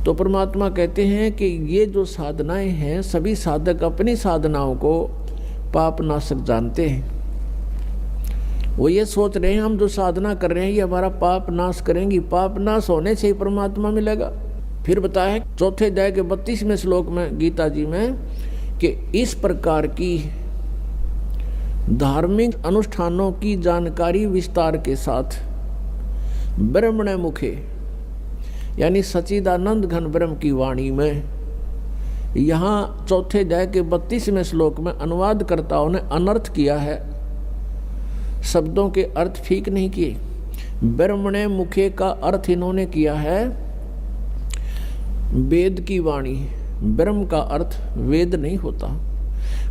तो परमात्मा कहते हैं कि ये जो साधनाएं हैं, सभी साधक अपनी साधनाओं को पाप नाशक जानते हैं। वो ये सोच रहे हैं हम जो साधना कर रहे हैं ये हमारा पाप नाश करेंगी, पाप नाश होने से ही परमात्मा मिलेगा। फिर बताया चौथे अध्याय के 32वें श्लोक में गीता जी में कि इस प्रकार की धार्मिक अनुष्ठानों की जानकारी विस्तार के साथ ब्रह्मणे मुखे यानी सच्चिदानंद घन ब्रह्म की वाणी में, यहाँ चौथे अध्याय के 32वें श्लोक में अनुवादकर्ताओं ने अनर्थ किया है, शब्दों के अर्थ ठीक नहीं किए। ब्रह्मणे मुखे का अर्थ इन्होंने किया है वेद की वाणी। ब्रह्म का अर्थ वेद नहीं होता,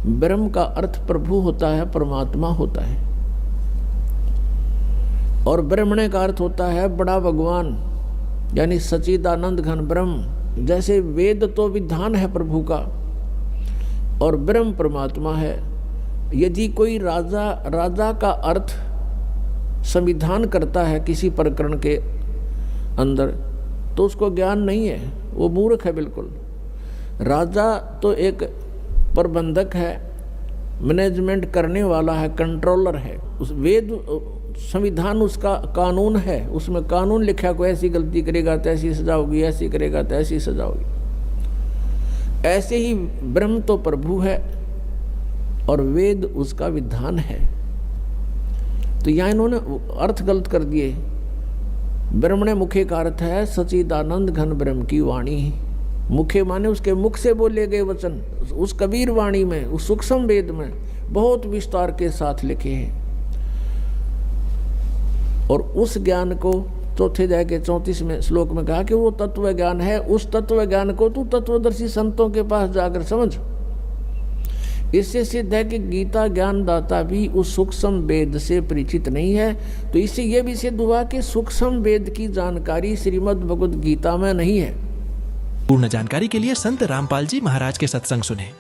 ब्रह्म का अर्थ प्रभु होता है, परमात्मा होता है। और ब्रह्मणे का अर्थ होता है बड़ा भगवान यानी सच्चिदानंद घन ब्रह्म। जैसे वेद तो विधान है प्रभु का और ब्रह्म परमात्मा है। यदि कोई राजा का अर्थ संविधान करता है किसी प्रकरण के अंदर तो उसको ज्ञान नहीं है, वो मूर्ख है बिल्कुल। राजा तो एक प्रबंधक है, मैनेजमेंट करने वाला है, कंट्रोलर है। उस वेद संविधान उसका कानून है, उसमें कानून लिखा कोई ऐसी गलती करेगा तो ऐसी सजा होगी, ऐसी करेगा तो ऐसी सजा होगी। ऐसे ही ब्रह्म तो प्रभु है और वेद उसका विधान है। तो यहाँ इन्होंने अर्थ गलत कर दिए। ब्रह्मणे मुखे का अर्थ है सच्चिदानंद घन ब्रह्म की वाणी। मुखे माने उसके मुख से बोले गए वचन, उस कबीर वाणी में, उस सूक्ष्म वेद में बहुत विस्तार के साथ लिखे हैं। और उस ज्ञान को चौथे अध्याय के 34वें श्लोक में कहा कि वो तत्व ज्ञान है। उस तत्व ज्ञान को तू तत्वदर्शी संतों के पास जाकर समझ। इससे सिद्ध है कि गीता ज्ञानदाता भी उस सूक्ष्म वेद से परिचित नहीं है। तो इससे यह भी सिद्ध हुआ कि सूक्ष्म वेद की जानकारी श्रीमद् भगवद गीता में नहीं है। पूर्ण जानकारी के लिए संत रामपाल जी महाराज के सत्संग सुने।